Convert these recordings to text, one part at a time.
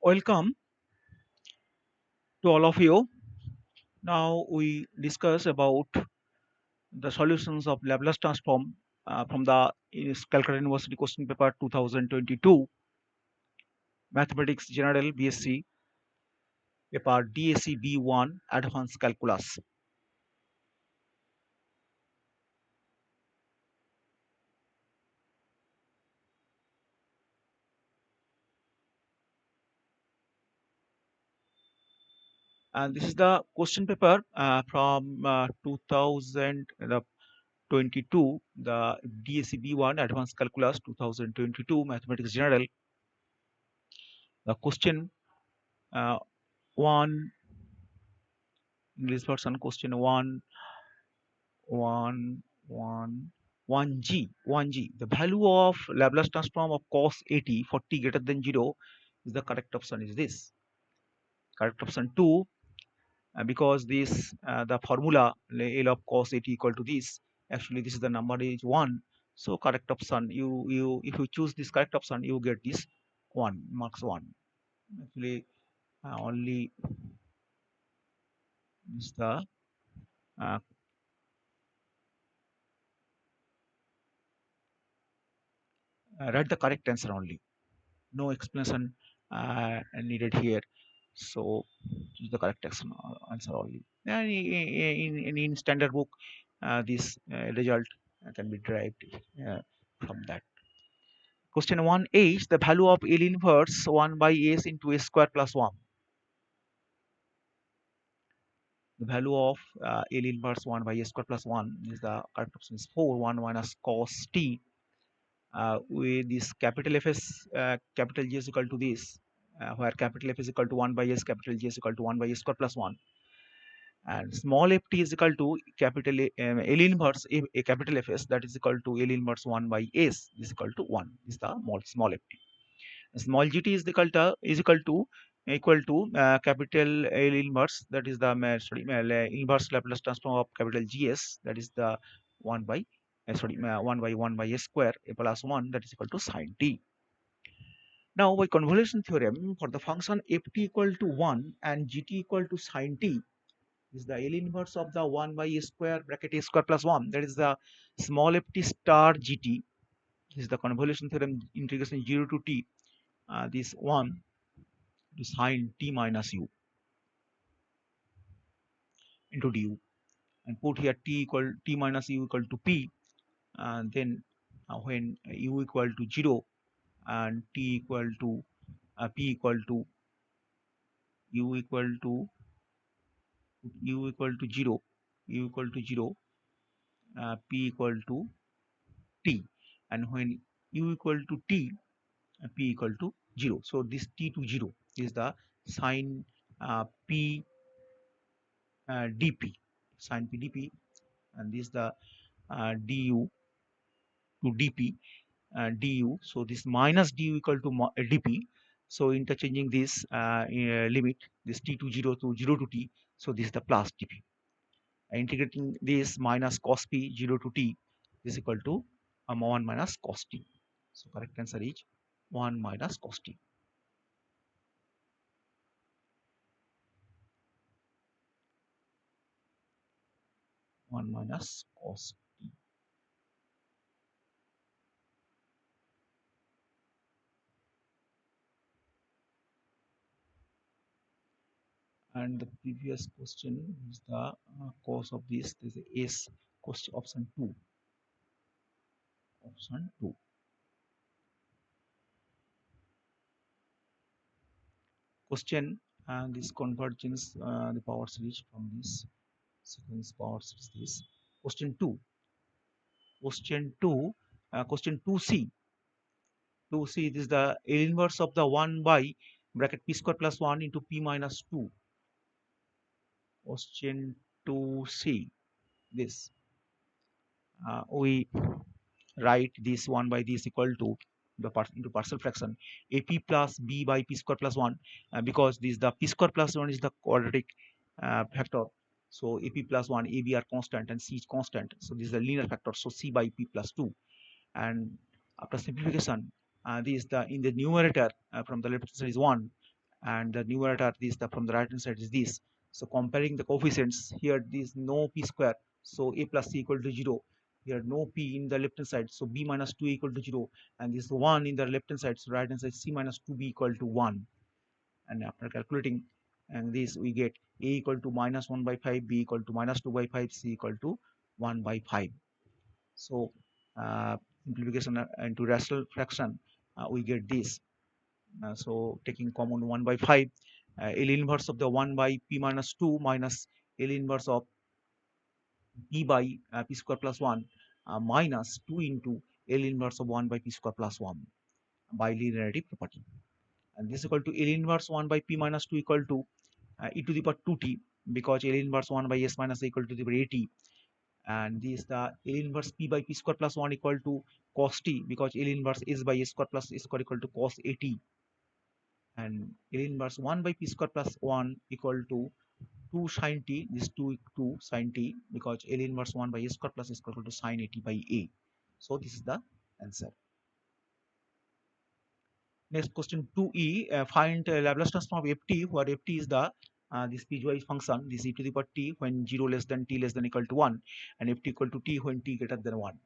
Welcome to all of you. Now we discuss about the solutions of Laplace transform from the Calcutta University question paper 2022 Mathematics General B.Sc paper DSE-B1 Advanced Calculus. And this is the question paper from 2022, the DSE-B1 Advanced Calculus 2022 Mathematics General. The question uh, 1 English version question 1 the value of Laplace transform of cos 80 for t greater than 0 is the correct option is this. Correct option 2, because this the formula L of cos 80 equal to this, actually this is the number is 1, so correct option, you if you choose this correct option you get this 1 marks 1. Actually only is the uh, write the correct answer only, no explanation needed here. So choose the correct answer only. And in standard book, this result can be derived from that. Question 1H, the value of L inverse 1 by S into S square plus 1. The value of L inverse 1 by S square plus 1 is the correct option is 4, 1 minus cos t, with this capital Fs, capital G is equal to this, where capital F is equal to 1 by S, capital G is equal to 1 by S square plus 1, and small ft is equal to capital L inverse a capital Fs, that is equal to L inverse 1 by S is equal to 1. This is the small ft. Small gt is equal to capital L inverse, that is the inverse Laplace transform of capital Gs, that is the 1 by 1 by S square a plus 1, that is equal to sine t. Now by convolution theorem, for the function ft equal to 1 and gt equal to sine t, is the L inverse of the 1 by a square bracket a square plus 1, that is the small ft star gt. This is the convolution theorem, integration 0 to t, this 1 to sine t minus u into du, and put here t minus u equal to p, and then when u equal to 0 and t equal to p equal to u equal to 0, u equal to 0, p equal to t, and when u equal to t, p equal to 0. So this t to 0 is the sine p dp, sine p dp, and this is the du to dp du. So this minus du equal to dp. So interchanging this limit, this t to 0 to t. So this is the plus dp. Integrating this minus cos p 0 to t is equal to 1 minus cos t. So correct answer is 1 minus cos t. 1 minus cos t. And the previous question is the cause of this. This is question option 2. Option 2. Question, and this convergence the power series from this sequence power series. This question 2. Question 2. Question 2c. 2c, this is the inverse of the 1 by bracket p square plus 1 into p minus 2. Question 2c. This we write this 1 by this equal to the into partial fraction ap plus b by p square plus 1, because this the p square plus 1 is the quadratic factor. So ap plus 1, ab are constant and c is constant, so this is the linear factor, so c by p plus 2. And after simplification, this is the in the numerator, from the left side is 1, and the numerator this the from the right hand side is this. So comparing the coefficients here, this no p square, so a plus c equal to 0. Here no p in the left hand side, so b minus 2 equal to 0, and this 1 in the left hand side, so right hand side c minus 2b equal to 1. And after calculating and this, we get a equal to minus 1 by 5, b equal to minus 2 by 5, c equal to 1 by 5. So simplification into rational fraction, we get this. So taking common 1 by 5, L inverse of the 1 by p minus 2 minus L inverse of p by p square plus 1 minus 2 into L inverse of 1 by p square plus 1 by linearity property. And this is equal to L inverse 1 by p minus 2 equal to e to the power 2t, because L inverse 1 by s minus a equal to the power at. And this the L inverse p by p square plus 1 equal to cos t, because L inverse s by s square plus s square equal to cos at. And L inverse 1 by p square plus 1 equal to 2 sin t, this 2 sin t, because L inverse 1 by a square plus a square equal to sin 80 by a. So this is the answer. Next question 2e, find Laplace transform of ft, where ft is the this piecewise function, this e to the power t when 0 less than t less than equal to 1, and ft equal to t when t greater than 1.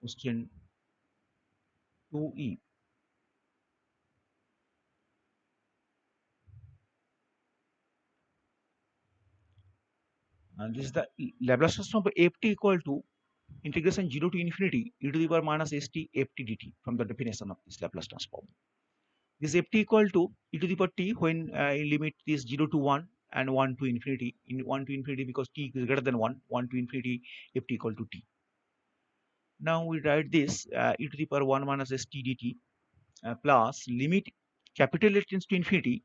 Question 2e. And this is the Laplace transform of ft equal to integration 0 to infinity e to the power minus st ft dt from the definition of this Laplace transform. This ft equal to e to the power t when limit this 0 to 1 and 1 to infinity, in 1 to infinity because t is greater than 1, 1 to infinity ft equal to t. Now we write this e to the power 1 minus st dt plus limit capital A tends to infinity,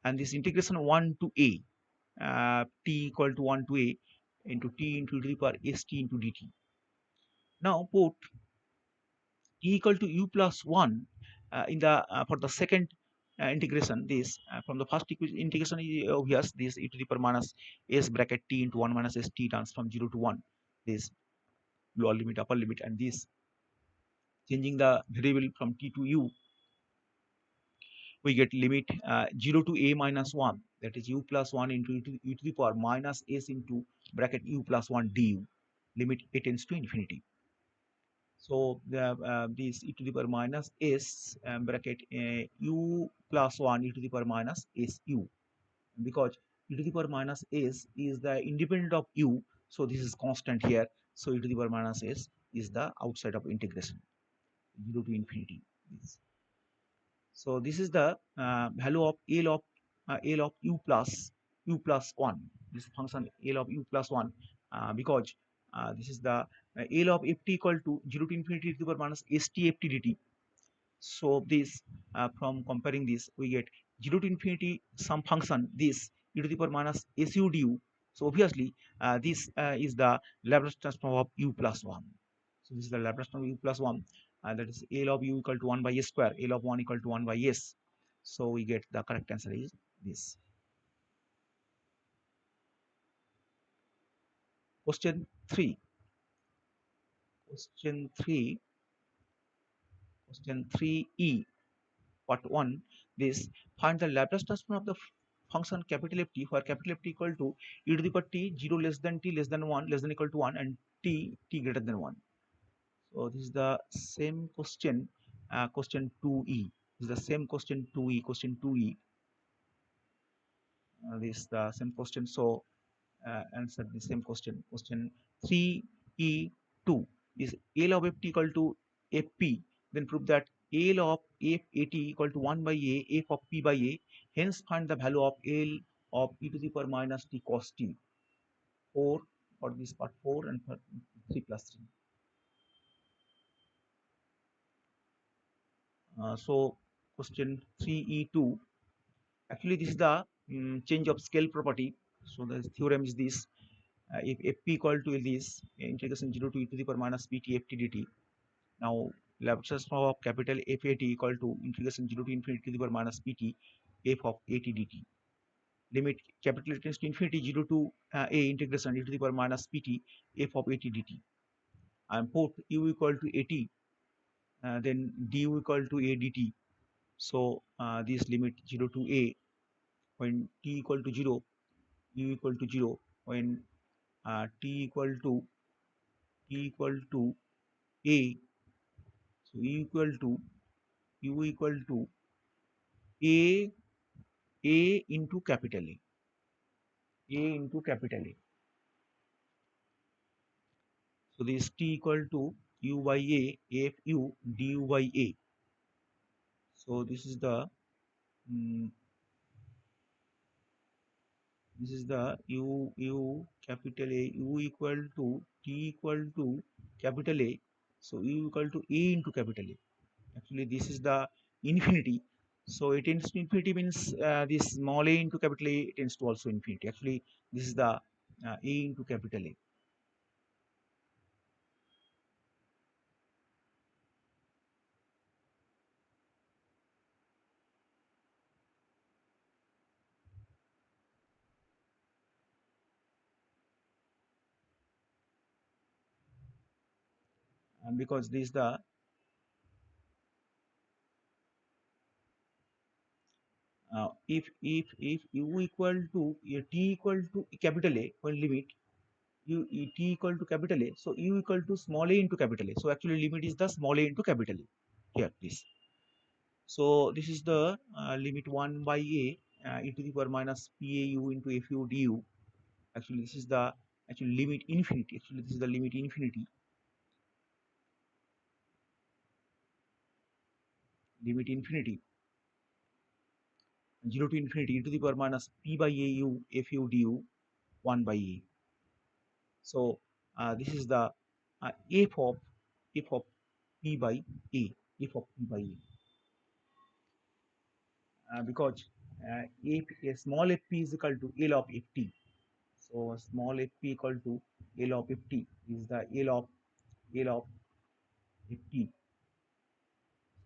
and this integration 1 to a t equal to 1 to a into t into e to the power st into dt. Now put t equal to u plus 1 in the for the second integration. This from the first integration is obvious, this e to the power minus s bracket t into 1 minus s t turns from 0 to 1, this lower limit upper limit, and this changing the variable from t to u, we get limit 0 to a minus 1, that is u plus 1 into e to the power minus s into bracket u plus 1 du, limit a tends to infinity. So the this e to the power minus s bracket u plus 1 e to the power minus s u, because e to the power minus s is the independent of u, so this is constant here. So e to the power minus s is the outside of integration 0 to infinity. So this is the value of L of u plus 1. This function L of u plus 1 because this is the L of ft equal to 0 to infinity to the power minus st ft dt. So this from comparing this, we get 0 to infinity some function this e to the power minus su du. So obviously this is the Laplace transform of u plus 1. So this is the Laplace transform of u plus 1, that is L of u equal to 1 by s square, L of 1 equal to 1 by s. So we get the correct answer is this. Question 3. Question 3. Question 3e. Part 1. This, find the Laplace transform of the function capital F t, where capital F t equal to e to the power t 0 less than t less than 1 less than equal to 1 and t greater than 1. So this is the same question, question 2e. This is the same question 2e, question 2e. This is the same question. So answer the same question. Question 3e2 is L of ft equal to fp. Then prove that L of f at equal to 1 by a f of p by a. Hence find the value of L of e to the power minus t cos t. 4 for this part, 4, and for 3 plus 3. So question 3E2. Actually, this is the change of scale property. So the theorem is this: if fp equal to this integration 0 to e to the power minus pt ft dt. Now Laplace transform of capital F at equal to integration 0 to infinity to the power minus pt f of at dt. Limit capital tends to infinity 0 to a integration e to the power minus pt f of at dt. And put u equal to at, then du equal to a dt. So this limit 0 to a when t equal to 0, u equal to 0 when t equal to a. So u equal to a into capital A into capital A. So this t equal to u by a f u du by a. So this is the mm, u capital A, u equal to t equal to capital A. So u equal to a into capital A. Actually this is the infinity. So it tends to infinity means this small a into capital A tends to also infinity. Actually this is the a into capital A. Because this is the if u equal to t equal to capital A when limit t equal to capital A, so u equal to small a into capital A. So actually limit is the small a into capital A here this. So this is the limit 1 by a e to the power minus pau into fu du. Actually this is the actually limit infinity. Actually this is the limit infinity. Limit infinity 0 to infinity e to the power minus p by au fu du 1 by a. So this is the f of p by a, f of p by a, because if a small fp is equal to L of ft. So small fp equal to L of ft is the L of ft.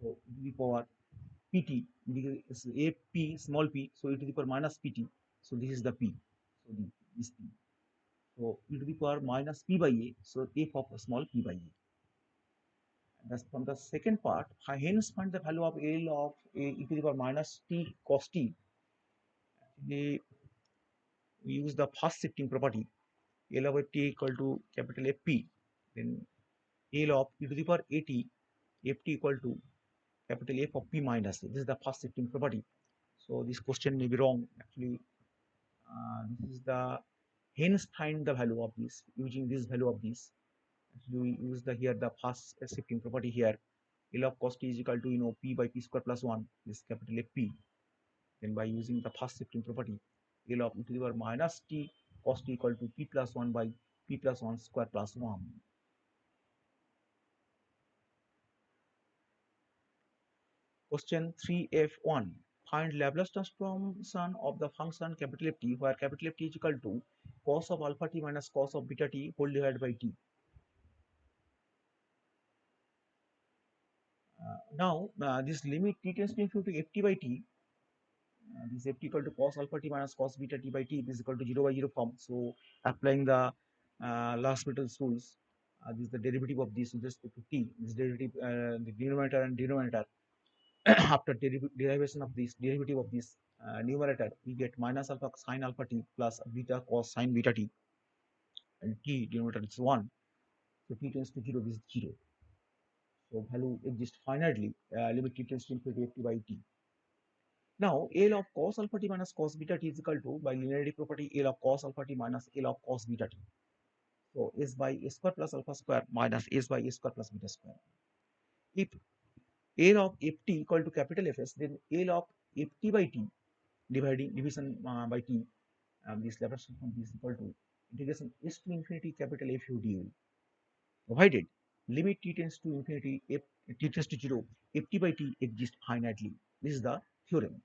So e to the power pt, because it's fp small p, so e to the power minus pt. So this is the p. So this p. So e to the power minus p by a. So f of small p by a. That's from the second part. Hence find the value of L of a e to the power minus t cos t. We use the first shifting property. L of t equal to capital Fp. Then L of e to the power at ft equal to capital F of p minus a. This is the first shifting property. So this question may be wrong. Actually, this is the hence find the value of this using this value of this. Actually, we use the here the first shifting property here. L of cos t is equal to p by p square plus 1 is capital Fp. Then by using the first shifting property, L of e to the power minus t cos t equal to p plus 1 by p plus 1 square plus 1. Question 3F1. Find Laplace transformation of the function capital F t where capital F t is equal to cos of alpha t minus cos of beta t whole divided by t. Now this limit t tends to infinity to ft by t. This ft equal to cos alpha t minus cos beta t by t is equal to 0 by 0 form. So applying the last L'Hospital's rules, this is the derivative of this with respect to t. This derivative, the denominator and denominator. After derivation of this derivative of this numerator, we get minus alpha sin alpha t plus beta cos sin beta t, and t denominator is 1. So t tends to 0, this is 0. So value exists finitely, limit t tends to infinity ft by t. Now, L of cos alpha t minus cos beta t is equal to, by linearity property, L of cos alpha t minus L of cos beta t. So s by a square plus alpha square minus s by a square plus beta square. If L of ft equal to capital Fs, then L of ft by t division by t, this Laplace transform is equal to integration s to infinity capital Fu du, provided limit t tends to infinity f t tends to 0 if t by t exists finitely. This is the theorem.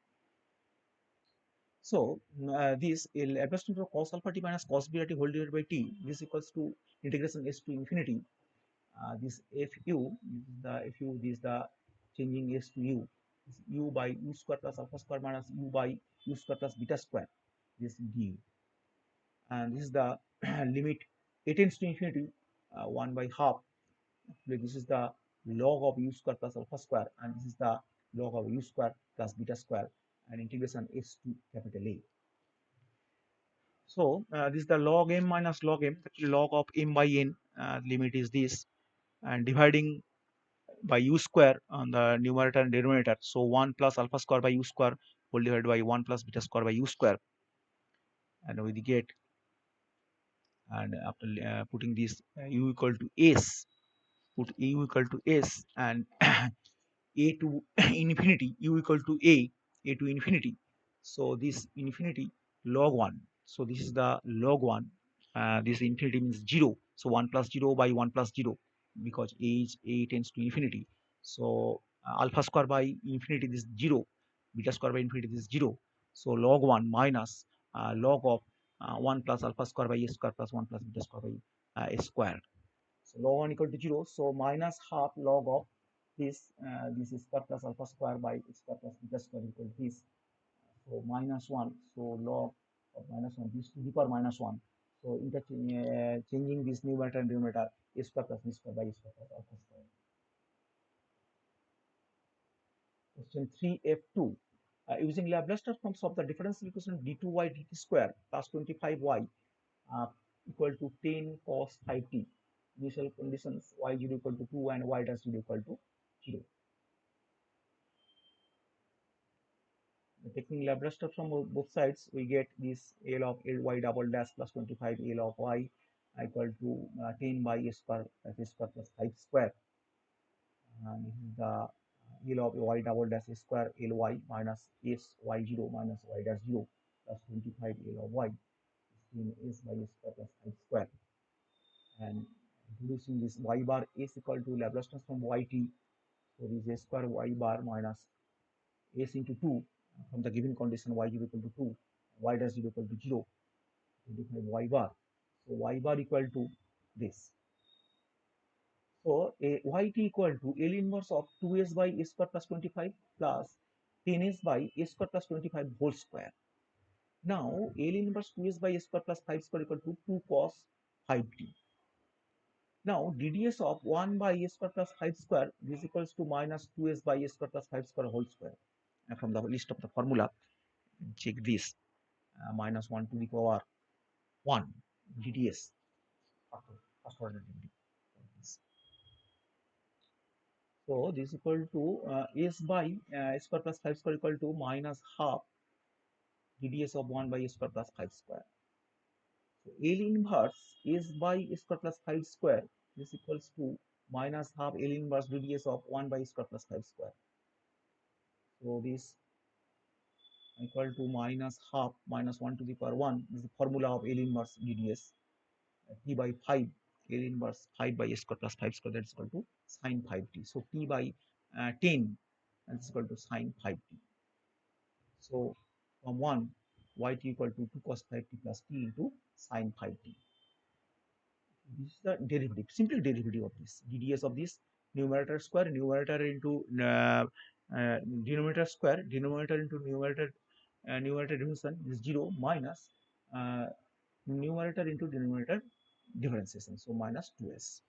So this Laplace transform of cos alpha t minus cos beta t whole divided by t, this equals to integration s to infinity this fu, this is the changing s to u, this u by u square plus alpha square minus u by u square plus beta square, this du, and this is the limit a tends to infinity 1 by half. This is the log of u square plus alpha square, and this is the log of u square plus beta square, and integration s to capital A. So this is the log m minus log m, log of m by n, limit is this, and dividing by u square on the numerator and denominator. So 1 plus alpha square by u square will divided by 1 plus beta square by u square, and we get, and after putting this u equal to s, put u equal to s, and a to infinity, u equal to a to infinity. So this infinity log 1. So this is the log 1. This infinity means 0. So 1 plus 0 by 1 plus 0, because a tends to infinity. So alpha square by infinity, this is 0. Beta square by infinity, this is 0. So log 1 minus log of 1 plus alpha square by a square plus 1 plus beta square by a square. So log 1 equal to 0. So minus half log of this is square plus alpha square by square plus beta square equal to this. So minus 1. So log of minus 1, this to the power minus 1. So changing this numerator and denominator, a square plus b square by a square plus alpha square. Question 3F2. Using Laplace transforms of the differential equation d2y dt square plus 25y equal to 10 cos 5t. Initial conditions y0 equal to 2 and y dash 0 equal to 0. Taking Laplace transform from both sides, we get this L of L y double dash plus 25 L of y equal to 10 by a square, that is square plus 5 square. And this is the L of y double dash square Ly minus s y0 minus y dash 0 plus 25 L of y in s by s square plus 5 square. And introducing this y bar is equal to Laplace transform yt. So this is a square y bar minus s into 2 from the given condition y0 equal to 2, y dash 0 equal to 0, 25 y bar. So y bar equal to this. So a yt equal to L inverse of 2s by a square plus 25 plus 10s by a square plus 25 whole square. Now L inverse 2s by a square plus 5 square equal to 2 cos 5t. Now DDS of 1 by a square plus 5 square is equals to minus 2s by a square plus 5 square whole square. And from the list of the formula, check this, minus 1 to the power 1 DDS, first order derivative. So this is equal to s by square plus 5 square equal to minus half DDS of 1 by square plus 5 square. So L inverse s by square plus 5 square is equals to minus half L inverse DDS of 1 by square plus 5 square. So this equal to minus half minus 1 to the power 1 is the formula of L inverse DDS. T by 5, L inverse 5 by s square plus 5 square, that is equal to sine 5t. So T by 10, that is equal to sine 5t. So from 1, yt equal to 2 cos 5t plus t into sine 5t. This is the derivative, simple derivative of this. DDS of this numerator square, numerator into denominator square, denominator into numerator, numerator division is 0 minus numerator into denominator differentiation. So minus 2s.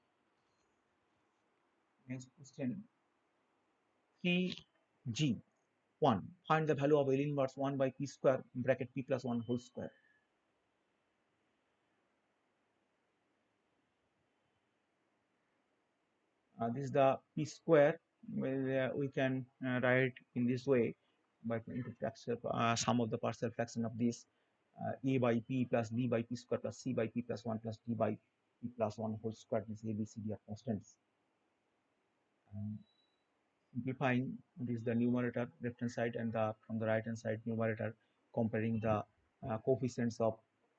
Next question 3G. 1. Find the value of L inverse 1 by p square bracket p plus 1 whole square. This is the p square. Well, we can write in this way by into sum of the partial fraction of this a by p plus b by p square plus c by p plus 1 plus d by p plus 1 whole square. This a b c d are constants. Simplifying this the numerator left hand side and the from the right hand side numerator, comparing the coefficients of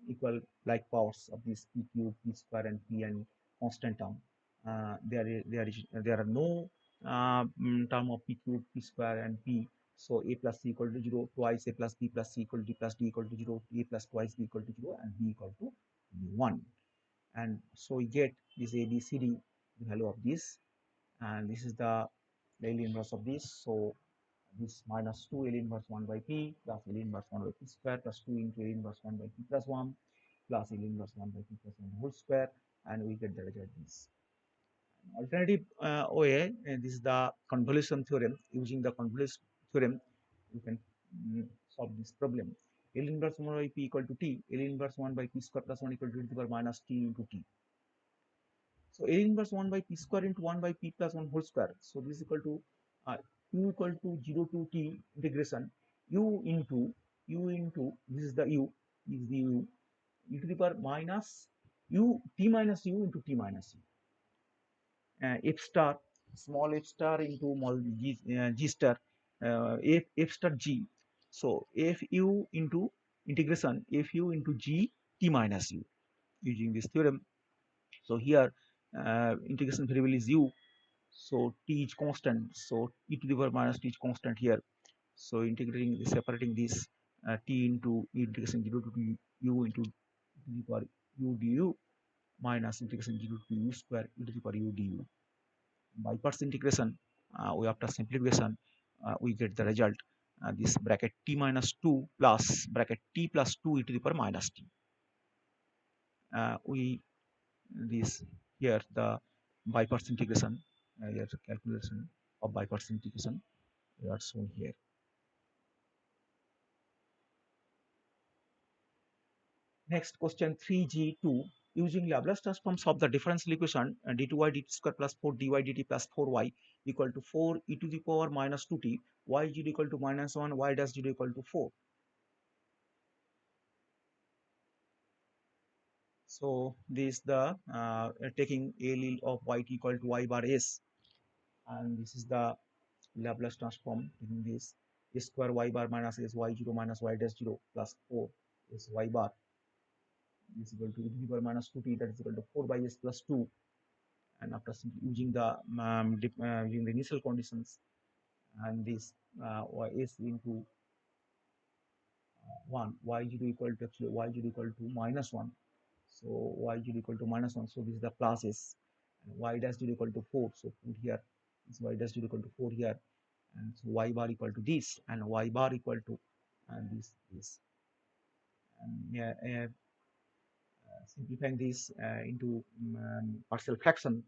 equal like powers of this p cube, p square, and p and constant term. There are no term of p cube, p square, and p. So a plus c equal to 0, twice a plus b plus c equal to d plus d equal to 0, a plus twice b equal to 0, and b equal to 1. And so we get this a b c d, the value of this, and this is the L inverse of this. So this minus 2 L inverse 1 by p plus L inverse 1 by p square plus 2 into L inverse 1 by p plus 1 plus L inverse 1 by p plus 1 whole square, and we get the result this. Alternative way, this is the convolution theorem. Using the convolution theorem, you can solve this problem. L inverse 1 by p equal to t, L inverse 1 by p square plus 1 equal to e to the power minus t into t. So A inverse 1 by p square into 1 by p plus 1 whole square. So this is equal to u equal to 0 to t integration u into this is the u e to the power minus u t minus u into t minus u. F star, small f star into small g star, f star g. So f u into integration f u into g t minus u using this theorem. So here integration variable is u, so t is constant, so e to the power minus t is constant here. So integrating, separating this t into integration 0 to u into e to the power u du minus integration 0 to u square e to the power u du. By parts integration, we after simplification, we get the result this bracket t minus 2 plus bracket t plus 2 e to the power minus t. We this here the by parts integration, here the calculation of by parts integration are shown here. Next question 3G2. Using Laplace transforms of the differential equation d2y dt square plus 4 dy dt plus 4y equal to 4 e to the power minus 2t, y is equal to minus 1, y dash 0 equal to 4. So this the taking a of y equal to y bar s, and this is the Laplace transform taking this a square y bar minus s y0 minus y dash 0 plus 4 is y bar is equal to e to the power minus 2t, that is equal to 4 by s plus 2. And after simply using the using the initial conditions, and this s into 1, y0 equal to actually y0 equal to minus 1. So y0 equal to minus 1. So this is the plus s, and y dash 0 equal to 4. So put here is y dash 0 equal to 4 here, and so y bar equal to this, and y bar equal to and this. And yeah, simplifying this into partial fraction,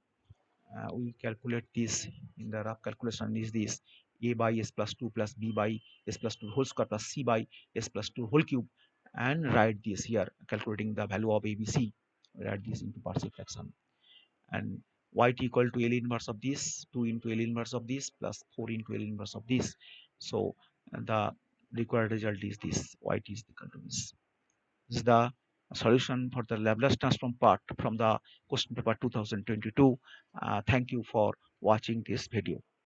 we calculate this in the rough calculation is this a by s plus 2 plus b by s plus 2 whole square plus c by s plus 2 whole cube, and write this here calculating the value of abc, write this into partial fraction, and y equal to L inverse of this 2 into L inverse of this plus 4 into L inverse of this. So the required result is this y is equal to this. This is the solution for the Laplace transform part from the question paper 2022. Thank you for watching this video.